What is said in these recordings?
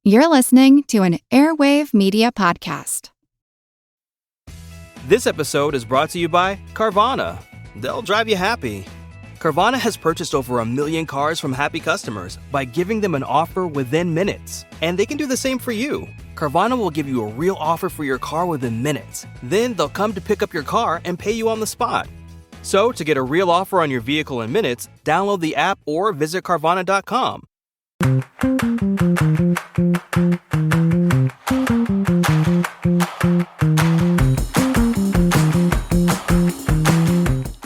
You're listening to an Airwave Media Podcast. This episode is brought to you by Carvana. They'll drive you happy. Carvana has purchased over 1 million cars from happy customers by giving them an offer within minutes. And they can do the same for you. Carvana will give you a real offer for your car within minutes. Then they'll come to pick up your car and pay you on the spot. So to get a real offer on your vehicle in minutes, download the app or visit Carvana.com.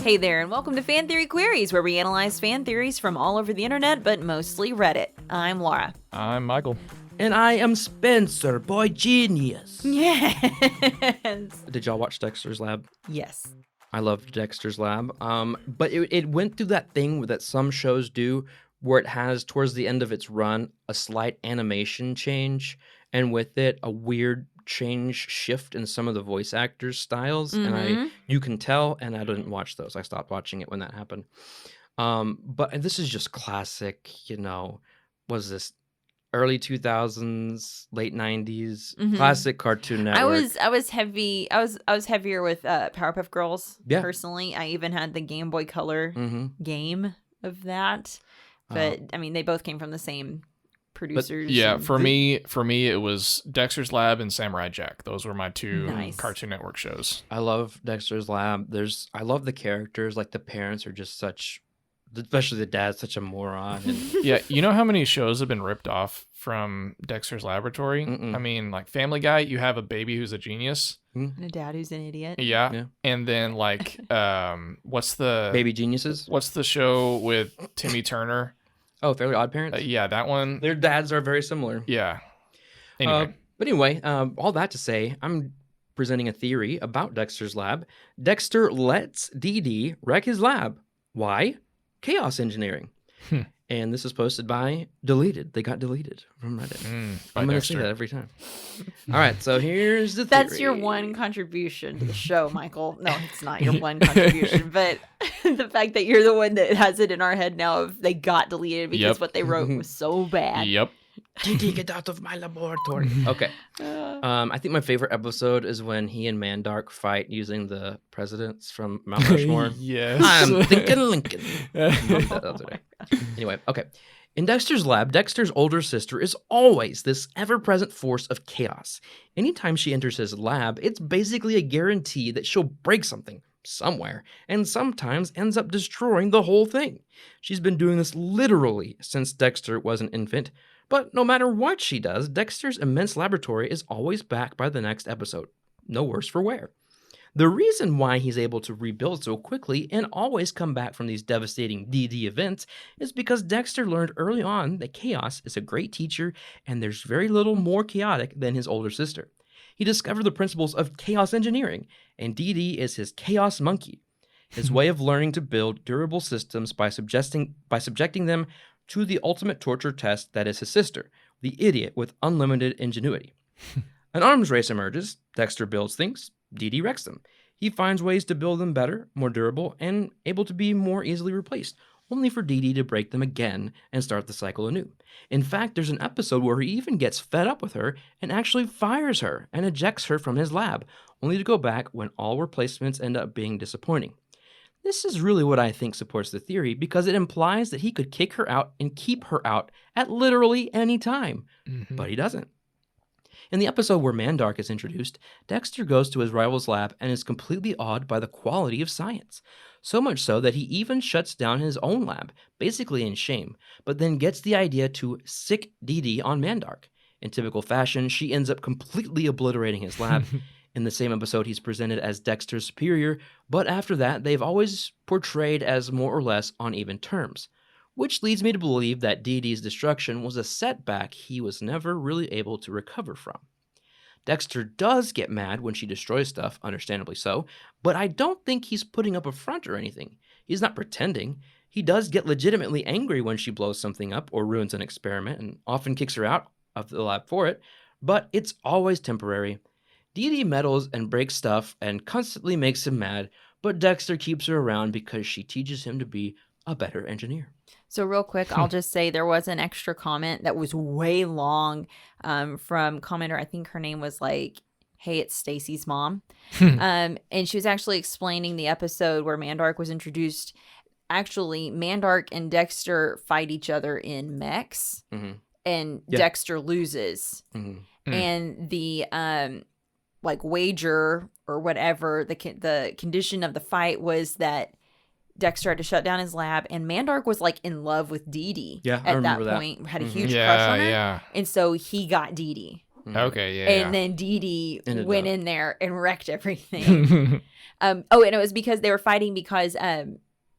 Hey there, and welcome to Fan Theory Queries, where we analyze fan theories from all over the internet, but mostly Reddit. I'm Laura. I'm Michael. And I am Spencer, boy genius. Yes. Did y'all watch Dexters Lab? Yes. I loved Dexters Lab. But it went through that thing that some shows do where it has, towards the end of its run, a slight animation change, and with it, a weird shift in some of the voice actors' styles. And you can tell, and I didn't watch those. I stopped watching it when that happened. But this is just classic, was this early 2000s, late 90s, classic Cartoon Network. I was heavy. I was heavier with Powerpuff Girls. Yeah. Personally, I even had the Game Boy Color game of that. But I mean, they both came from the same producers. Yeah, for me, it was Dexter's Lab and Samurai Jack. Those were my two Cartoon Network shows. I love Dexter's Lab. I love the characters. Like, the parents are just such, especially the dad's such a moron. And Yeah, you know how many shows have been ripped off from Dexter's Laboratory? I mean, like Family Guy, you have a baby who's a genius. And a dad who's an idiot. Yeah. And then like, what's the Baby Geniuses? What's the show with Timmy Turner? Oh, Fairly Odd Parents? Yeah, that one. Their dads are very similar. Yeah. Anyway. But anyway, all that to say, I'm presenting a theory about Dexter's Lab. Dexter lets DeeDee wreck his lab. Why? Chaos engineering. And this is posted by Deleted. They got deleted from Reddit. I'm going to say that every time. All right, so here's the theory. That's your one contribution to the show, Michael. No, it's not your one contribution, but the fact that you're the one that has it in our head now of they got deleted because what they wrote was so bad. Yep. DeeDee, get out of my laboratory. Okay. I think my favorite episode is when he and Mandark fight using the presidents from Mount Rushmore. Yes. I'm thinking Lincoln. Anyway, okay. In Dexter's Lab, Dexter's older sister is always this ever-present force of chaos. Anytime she enters his lab, it's basically a guarantee that she'll break something somewhere, and sometimes ends up destroying the whole thing. She's been doing this literally since Dexter was an infant, but no matter what she does, Dexter's immense laboratory is always back by the next episode. No worse for wear. The reason why he's able to rebuild so quickly and always come back from these devastating DD events is because Dexter learned early on that chaos is a great teacher and there's very little more chaotic than his older sister. He discovered the principles of chaos engineering, and DeeDee is his chaos monkey. His way of learning to build durable systems by subjecting them to the ultimate torture test that is his sister, the idiot with unlimited ingenuity. An arms race emerges. Dexter builds things. DeeDee wrecks them. He finds ways to build them better, more durable, and able to be more easily replaced, only for DeeDee to break them again and start the cycle anew. In fact, there's an episode where he even gets fed up with her and actually fires her and ejects her from his lab, only to go back when all replacements end up being disappointing. This is really what I think supports the theory, because it implies that he could kick her out and keep her out at literally any time, but he doesn't. In the episode where Mandark is introduced, Dexter goes to his rival's lab and is completely awed by the quality of science. So much so that he even shuts down his own lab, basically in shame, but then gets the idea to sick DeeDee on Mandark. In typical fashion, she ends up completely obliterating his lab. In the same episode, he's presented as Dexter's superior, but after that, they've always portrayed as more or less on even terms. Which leads me to believe that DeeDee's destruction was a setback he was never really able to recover from. Dexter does get mad when she destroys stuff, understandably so, but I don't think he's putting up a front or anything. He's not pretending. He does get legitimately angry when she blows something up or ruins an experiment, and often kicks her out of the lab for it, but it's always temporary. DeeDee meddles and breaks stuff and constantly makes him mad, but Dexter keeps her around because she teaches him to be a better engineer. So real quick, I'll just say there was an extra comment that was way long from commenter. I think her name was like, "Hey, it's Stacy's mom," and she was actually explaining the episode where Mandark was introduced. Actually, Mandark and Dexter fight each other in mechs, and Dexter loses. And the like wager or whatever, the condition of the fight was that Dexter had to shut down his lab, and Mandark was like in love with DeeDee. Yeah, I at remember that that. point, had a huge crush on her, and so he got DeeDee. Okay, yeah. And then DeeDee went in there and wrecked everything. And it was because they were fighting because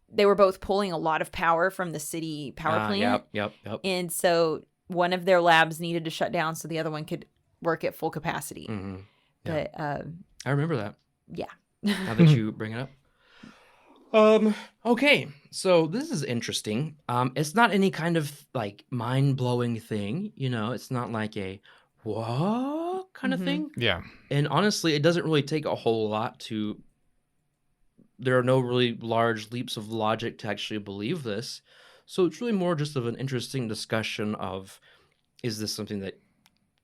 they were both pulling a lot of power from the city power plant. Yep. And so one of their labs needed to shut down so the other one could work at full capacity. But I remember that. Yeah. Now that you bring it up. Okay, so this is interesting. It's not any kind of like mind-blowing thing, you know, it's not like a what kind of thing. Yeah. And honestly, it doesn't really take a whole lot to there are no really large leaps of logic to actually believe this. So it's really more just of an interesting discussion of, is this something that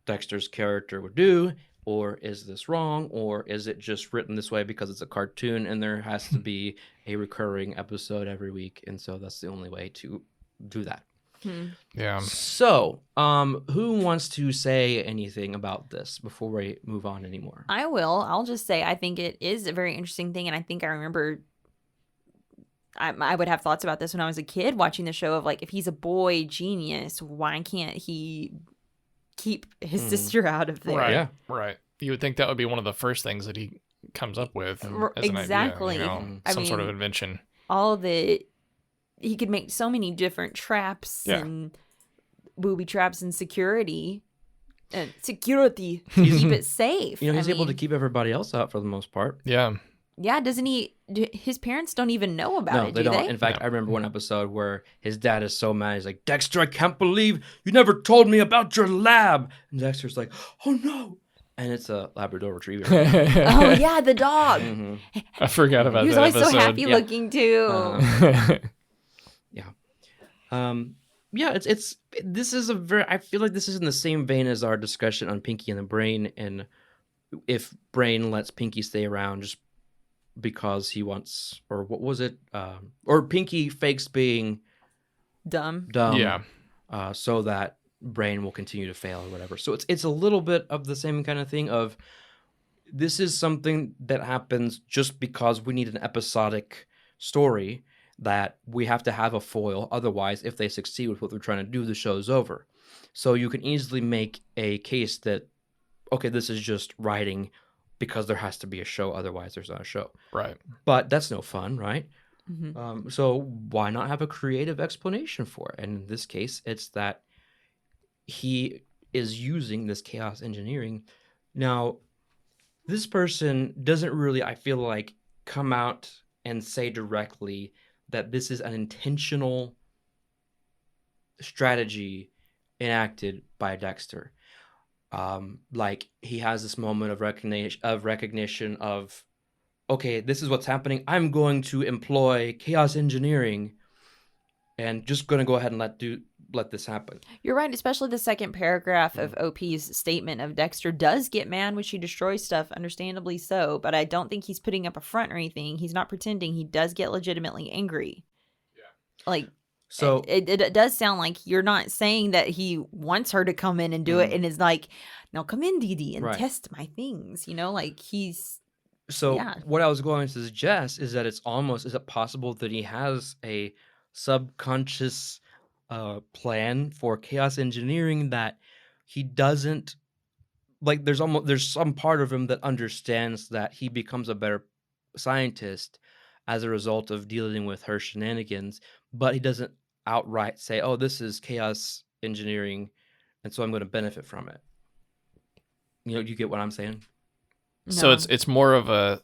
Dexter's character would do? Or is this wrong? Or is it just written this way because it's a cartoon and there has to be a recurring episode every week? And so that's the only way to do that. Yeah. So, who wants to say anything about this before we move on anymore? I will. I'll just say I think it is a very interesting thing. And I think I remember I would have thoughts about this when I was a kid watching the show of like, if he's a boy genius, why can't he keep his sister out of there? Right. Yeah. Right. You would think that would be one of the first things that he comes up with as exactly. an idea, you know, some sort of invention. All the he could make so many different traps and booby traps and security to keep it safe. You know, he's able to keep everybody else out for the most part. Yeah. Yeah, doesn't he? His parents don't even know about it, they don't. In fact, I remember one episode where his dad is so mad. He's like, Dexter, I can't believe you never told me about your lab. And Dexter's like, oh no. And it's a Labrador Retriever. Oh, yeah, the dog. I forgot about that. He was always episode. so happy looking, too. This is a very, I feel like this is in the same vein as our discussion on Pinky and the Brain. And if Brain lets Pinky stay around just because he wants, or what was it? Or Pinky fakes being dumb. Yeah. So that Brain will continue to fail or whatever. So it's a little bit of the same kind of thing of this is something that happens just because we need an episodic story that we have to have a foil. Otherwise, if they succeed with what they're trying to do, the show's over. So you can easily make a case that, okay, this is just writing because there has to be a show. Otherwise, there's not a show. Right. But that's no fun, right? So why not have a creative explanation for it? And in this case, it's that he is using this chaos engineering. Now, this person doesn't really, I feel like, come out and say directly that this is an intentional strategy enacted by Dexter. Like he has this moment of recognition of, okay, this is what's happening. I'm going to employ chaos engineering and just going to go ahead and let this happen. You're right, especially the second paragraph of OP's statement of Dexter does get mad when she destroys stuff, understandably so, but I don't think he's putting up a front or anything. He's not pretending. He does get legitimately angry. Yeah. Like, so it does sound like you're not saying that he wants her to come in and do it and is like, now come in, DeeDee, and test my things. You know, like he's... So what I was going to suggest is that is it possible that he has a subconscious plan for chaos engineering that he doesn't like? There's some part of him that understands that he becomes a better scientist as a result of dealing with her shenanigans, but he doesn't outright say, "Oh, this is chaos engineering, and so I'm going to benefit from it." You know, do you get what I'm saying? No. So it's more of a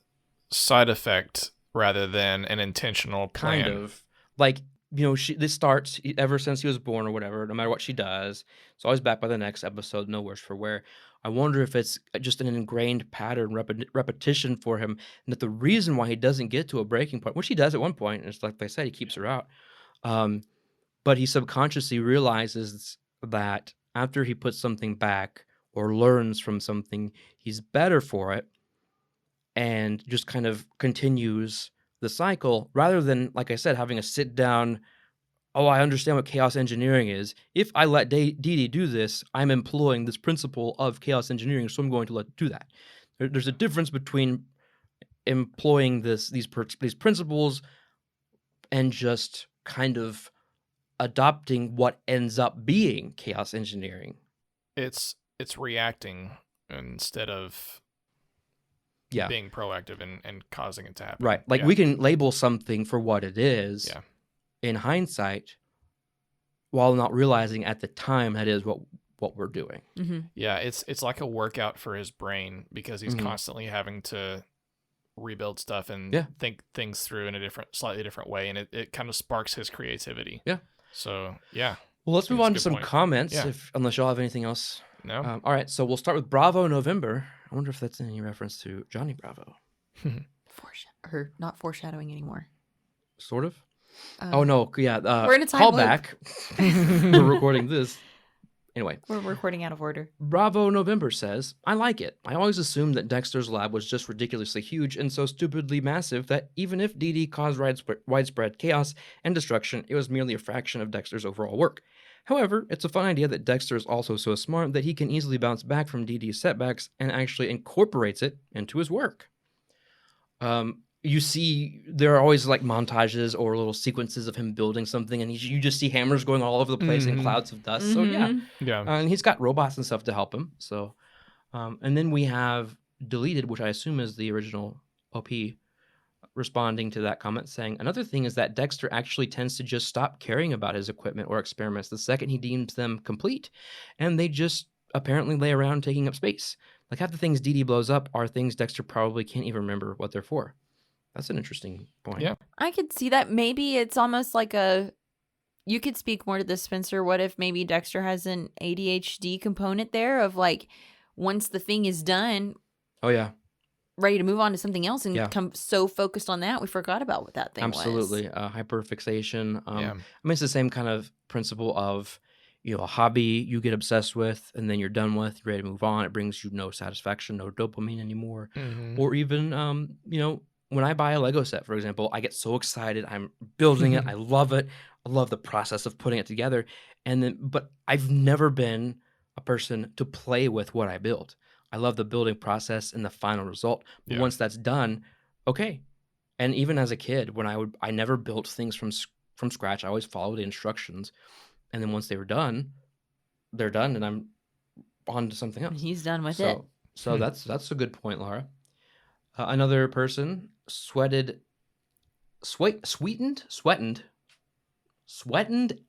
side effect rather than an intentional plan. Kind of. Like, you know, this starts ever since he was born or whatever, no matter what she does. It's always back by the next episode, no worse for wear. I wonder if it's just an ingrained pattern, repetition for him, and that the reason why he doesn't get to a breaking point, which he does at one point, and it's like they said, he keeps her out, But he subconsciously realizes that after he puts something back or learns from something, he's better for it, and just kind of continues the cycle rather than, like I said, having a sit down. Oh, I understand what chaos engineering is. If I let DeeDee do this, I'm employing this principle of chaos engineering, so I'm going to let it do that. There's a difference between employing these principles and just kind of adopting what ends up being chaos engineering. It's reacting instead of being proactive and causing it to happen. Right. Like we can label something for what it is in hindsight while not realizing at the time that is what we're doing. Mm-hmm. Yeah, it's like a workout for his brain because he's constantly having to rebuild stuff and think things through in a slightly different way, and it kind of sparks his creativity. Yeah. So, yeah. Well, let's move on to some comments, unless y'all have anything else. No. All right, so we'll start with Bravo November. I wonder if that's any reference to Johnny Bravo. Or not foreshadowing anymore. Sort of. Oh no, yeah. We're in a time call loop. back. We're recording this. Anyway. We're recording out of order. Bravo November says, I like it. I always assumed that Dexter's Lab was just ridiculously huge and so stupidly massive that even if DeeDee caused widespread chaos and destruction, it was merely a fraction of Dexter's overall work. However, it's a fun idea that Dexter is also so smart that he can easily bounce back from DeeDee's setbacks and actually incorporates it into his work. You see, there are always like montages or little sequences of him building something, and you just see hammers going all over the place and clouds of dust. So yeah. And he's got robots and stuff to help him. So, and then we have Deleted, which I assume is the original OP, responding to that comment, saying, another thing is that Dexter actually tends to just stop caring about his equipment or experiments the second he deems them complete, and they just apparently lay around taking up space. Like half the things DeeDee blows up are things Dexter probably can't even remember what they're for. That's an interesting point. Yeah. I could see that. Maybe it's almost like you could speak more to this, Spencer. What if maybe Dexter has an ADHD component there of like, once the thing is done. Oh, yeah. Ready to move on to something else and become so focused on that, we forgot about what that thing was. Absolutely. Hyperfixation. I mean, it's the same kind of principle of, a hobby you get obsessed with and then you're done with, you're ready to move on. It brings you no satisfaction, no dopamine anymore. Or even, when I buy a Lego set, for example, I get so excited. I'm building it. I love it. I love the process of putting it together. But I've never been a person to play with what I build. I love the building process and the final result. But once that's done, okay. And even as a kid, when I never built things from scratch. I always followed the instructions. And then once they were done, they're done, and I'm on to something else. He's done with it. So that's a good point, Laura. Another person sweatened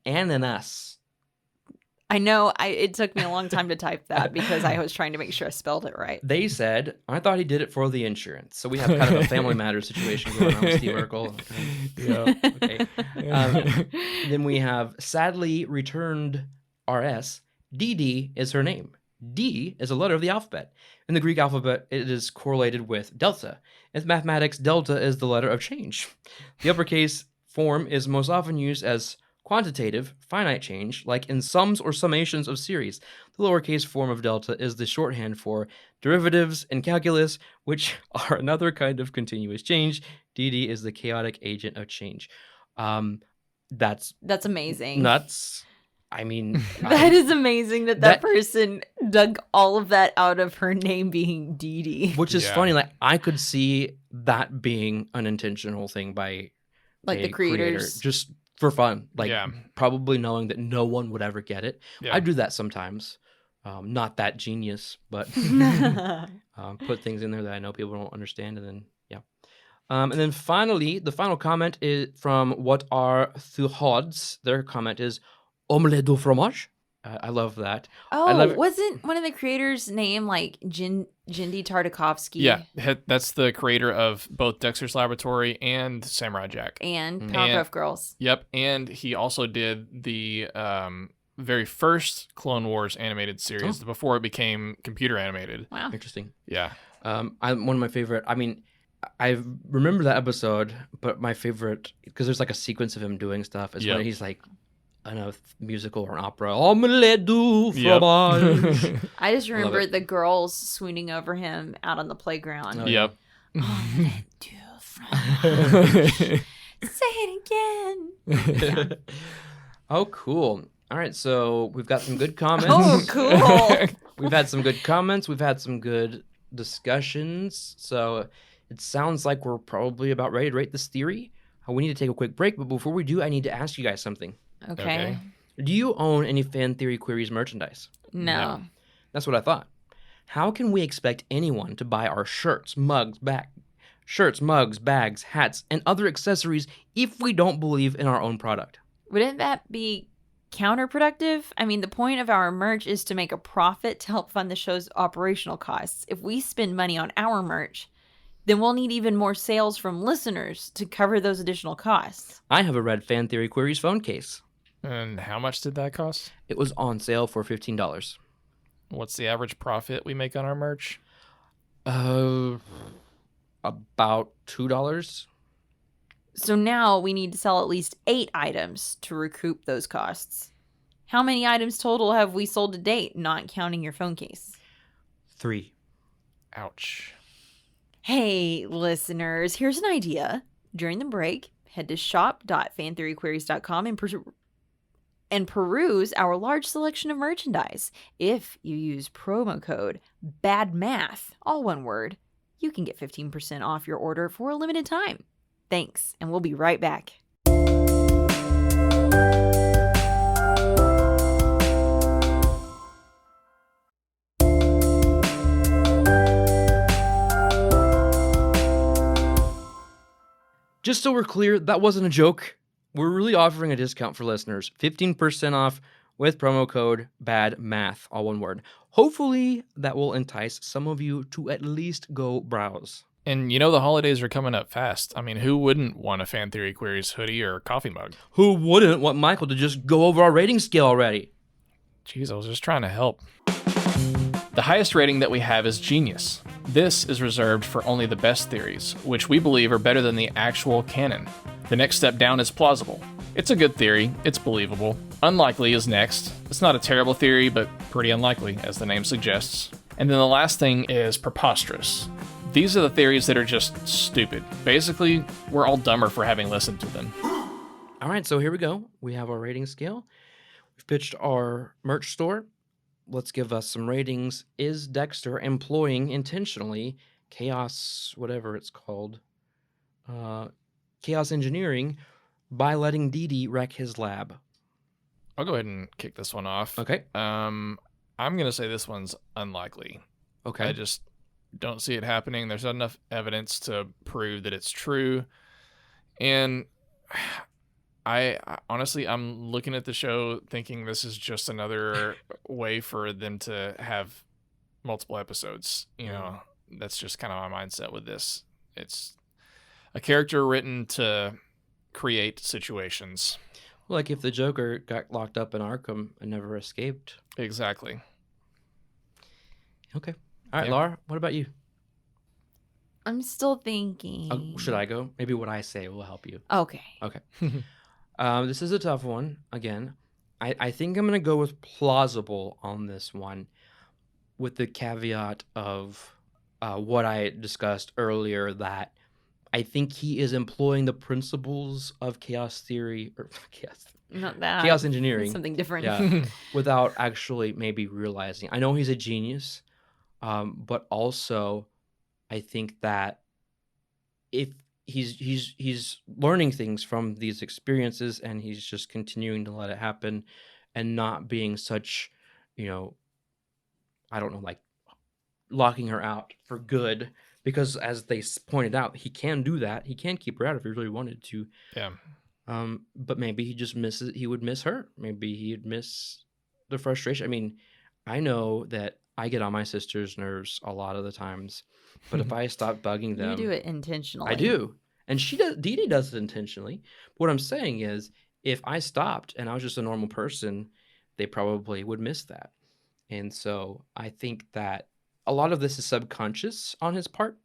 ananas. I know. It took me a long time to type that because I was trying to make sure I spelled it right. They said, I thought he did it for the insurance. So we have kind of a Family Matters situation going on with Steve Urkel. Okay. Then we have sadly returned RS. DeeDee is her name. D is a letter of the alphabet. In the Greek alphabet, it is correlated with delta. In mathematics, delta is the letter of change. The uppercase form is most often used as quantitative, finite change, like in sums or summations of series. The lowercase form of delta is the shorthand for derivatives in calculus, which are another kind of continuous change. DeeDee is the chaotic agent of change. That's amazing. Nuts. I mean, that is amazing that person dug all of that out of her name being DeeDee. Which is funny. Like, I could see that being an intentional thing by like the creators. Creator, just for fun. Like, probably knowing that no one would ever get it. I do that sometimes. Not that genius, but put things in there that I know people don't understand, and then and then finally, the final comment is from What Are Thuhods. Their comment is omelette du fromage. I love that. Oh, wasn't one of the creators' name like Jindy Tartakovsky? Yeah, that's the creator of both Dexter's Laboratory and Samurai Jack. And Powerpuff Girls. Yep, and he also did the very first Clone Wars animated series before it became computer animated. Wow. Interesting. Yeah. One of my favorite, I mean, I remember that episode, but my favorite, because there's like a sequence of him doing stuff, is when he's like, I don't know, musical or an opera. Omelette du fromage. I just remember the girls swooning over him out on the playground. Oh, Yep. Omelette du fromage. Say it again. Oh, cool. All right, so we've got some good comments. Oh, cool. We've had some good comments. We've had some good discussions. So it sounds like we're probably about ready to rate this theory. We need to take a quick break, but before we do, I need to ask you guys something. Okay. Do you own any Fan Theory Queries merchandise? No. That's what I thought. How can we expect anyone to buy our shirts, mugs, bags, hats, and other accessories if we don't believe in our own product? Wouldn't that be counterproductive? I mean, the point of our merch is to make a profit to help fund the show's operational costs. If we spend money on our merch, then we'll need even more sales from listeners to cover those additional costs. I have a red Fan Theory Queries phone case. And how much did that cost? It was on sale for $15. What's the average profit we make on our merch? About $2. So now we need to sell at least 8 items to recoup those costs. How many items total have we sold to date, not counting your phone case? 3. Ouch. Hey, listeners, here's an idea. During the break, head to shop.fantheoryqueries.com and peruse our large selection of merchandise. If you use promo code BADMATH, all one word, you can get 15% off your order for a limited time. Thanks, and we'll be right back. Just so we're clear, that wasn't a joke. We're really offering a discount for listeners. 15% off with promo code BADMATH, all one word. Hopefully, that will entice some of you to at least go browse. And the holidays are coming up fast. I mean, who wouldn't want a Fan Theory Queries hoodie or coffee mug? Who wouldn't want Michael to just go over our rating scale already? Jeez, I was just trying to help. The highest rating that we have is Genius. This is reserved for only the best theories, which we believe are better than the actual canon. The next step down is Plausible. It's a good theory, it's believable. Unlikely is next. It's not a terrible theory, but pretty unlikely, as the name suggests. And then the last thing is Preposterous. These are the theories that are just stupid. Basically, we're all dumber for having listened to them. All right, so here we go. We have our rating scale. We've pitched our merch store. Let's give us some ratings. Is Dexter employing intentionally chaos, whatever it's called, chaos engineering by letting DeeDee wreck his lab? I'll go ahead and kick this one off. Okay. I'm going to say this one's unlikely. Okay. I just don't see it happening. There's not enough evidence to prove that it's true. And I honestly, I'm looking at the show thinking this is just another way for them to have multiple episodes. That's just kind of my mindset with this. It's a character written to create situations. Like if the Joker got locked up in Arkham and never escaped. Exactly. Okay. All right, Yeah. Laura, what about you? I'm still thinking. Should I go? Maybe what I say will help you. Okay. Okay. This is a tough one. Again, I think I'm going to go with plausible on this one with the caveat of what I discussed earlier, that I think he is employing the principles of chaos theory, or Not that. chaos engineering. Something different. Yeah, without actually maybe realizing. I know he's a genius, but also I think that if he's learning things from these experiences and he's just continuing to let it happen and not being such, I don't know, like locking her out for good, because as they pointed out, he can do that. He can keep her out if he really wanted to. Yeah. But maybe he would miss her. Maybe he'd miss the frustration. I mean, I know that I get on my sister's nerves a lot of the times, but if I stop bugging them, You do it intentionally. I do. And DeeDee does it intentionally. What I'm saying is, if I stopped and I was just a normal person, they probably would miss that. And so I think that a lot of this is subconscious on his part.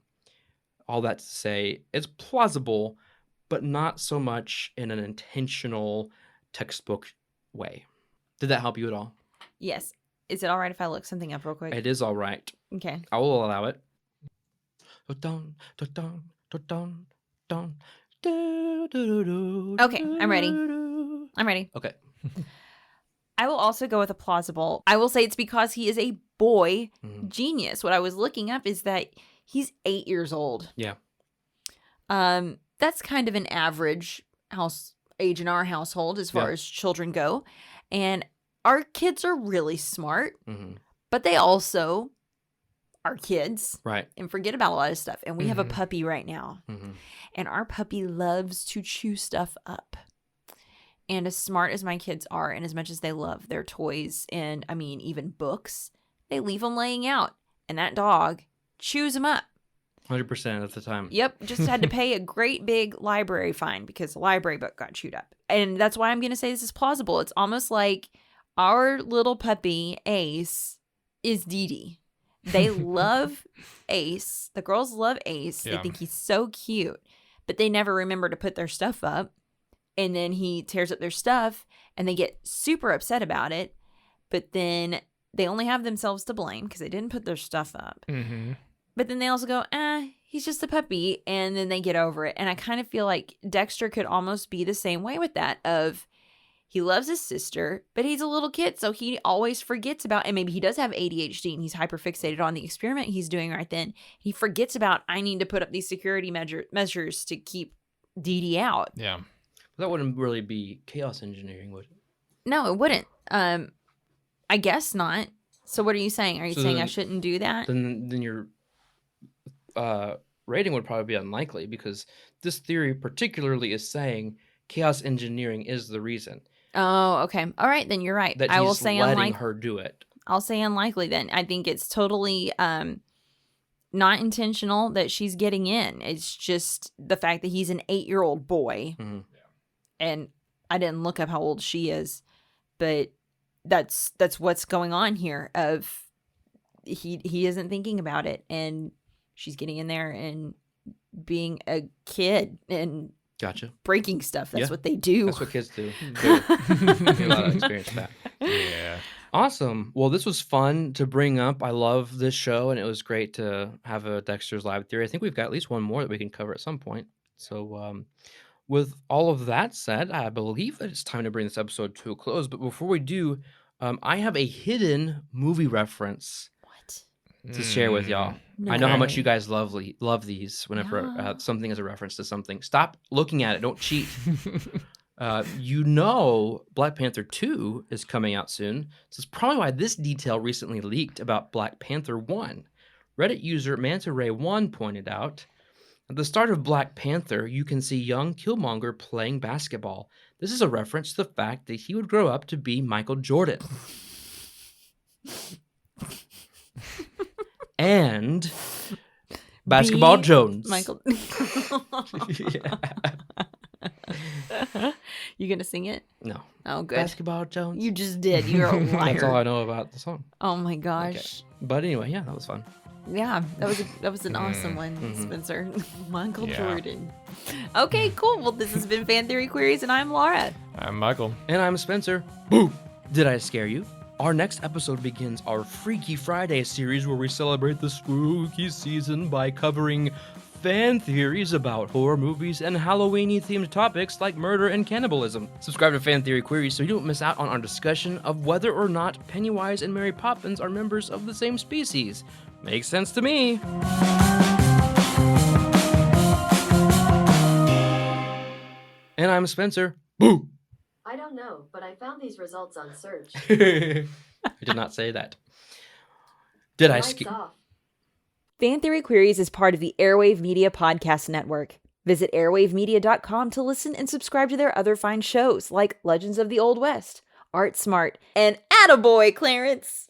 all that to say, it's plausible, but not so much in an intentional textbook way. Did that help you at all? Yes. Is it all right if I look something up real quick? It is all right. Okay. I will allow it. Okay, I'm ready. I'm ready. Okay. I will also go with a plausible. I will say it's because he is a boy Mhm. genius. What I was looking up is that he's 8 years old. Yeah. That's kind of an average house age in our household as far Yeah. as children go. And our kids are really smart, Mhm. but they also are kids Right. and forget about a lot of stuff. And we have a Mhm. puppy right now. Mhm. And our puppy loves to chew stuff up. And as smart as my kids are, and as much as they love their toys and, I mean, even books, they leave them laying out. And that dog chews them up. 100% at the time. Yep, just had to pay a great big library fine because the library book got chewed up. And that's why I'm going to say this is plausible. It's almost like our little puppy, Ace, is DeeDee. They love Ace. The girls love Ace. Yeah. They think he's so cute, but they never remember to put their stuff up. And then he tears up their stuff and they get super upset about it. But then they only have themselves to blame because they didn't put their stuff up. Mm-hmm. But then they also go, he's just a puppy. And then they get over it. And I kind of feel like Dexter could almost be the same way with that of he loves his sister, but he's a little kid. So he always forgets about, and maybe he does have ADHD and he's hyperfixated on the experiment he's doing right then. He forgets about, I need to put up these security measures to keep DeeDee out. Yeah. That wouldn't really be chaos engineering, would it? No, it wouldn't. I guess not. So what are you saying? Are you So saying I then- shouldn't do that? Then your rating would probably be unlikely because this theory particularly is saying chaos engineering is the reason Oh, okay. All right, then you're right. that I will he's say letting unlikely. her do it. I'll say unlikely then. I think it's totally not intentional that she's getting in. It's just the fact that he's an 8-year-old boy. Mhm. And I didn't look up how old she is, but that's what's going on here of he isn't thinking about it and she's getting in there and being a kid and Gotcha. breaking stuff. That's Yeah. what they do. That's what kids do. Get a lot of experience with that. Yeah. Awesome. Well, this was fun to bring up. I love this show, and it was great to have a Dexter's Lab theory. I think we've got at least one more that we can cover at some point. So, with all of that said, I believe that it's time to bring this episode to a close. But before we do, I have a hidden movie reference What? to share with y'all. No. I know how much Okay. you guys love these whenever Yeah. something is a reference to something. Stop looking at it. Don't cheat. Black Panther 2 is coming out soon. So it's probably why this detail recently leaked about Black Panther 1. Reddit user Manta Ray 1 pointed out, at the start of Black Panther, you can see young Killmonger playing basketball. This is a reference to the fact that he would grow up to be Michael Jordan. And Basketball Be Jones. Michael. Yeah. You gonna sing it? No. Oh, good. Basketball Jones. You just did. You're a liar. That's all I know about the song. Oh my gosh. But anyway, yeah, that was fun. Yeah, that was an awesome one, Mhm. Spencer. Michael Yeah. Jordan. Okay, cool. Well, this has been Fan Theory Queries, and I'm Laura. I'm Michael. And I'm Spencer. Boo! Did I scare you? Our next episode begins our Freaky Friday series where we celebrate the spooky season by covering fan theories about horror movies and Halloween-y themed topics like murder and cannibalism. Subscribe to Fan Theory Queries so you don't miss out on our discussion of whether or not Pennywise and Mary Poppins are members of the same species. Makes sense to me. And I'm Spencer. Boo! I don't know, but I found these results on search. I did not say that. Did I Lights skip? off. Fan Theory Queries is part of the Airwave Media Podcast Network. Visit airwavemedia.com to listen and subscribe to their other fine shows like Legends of the Old West, Art Smart, and Attaboy, Clarence!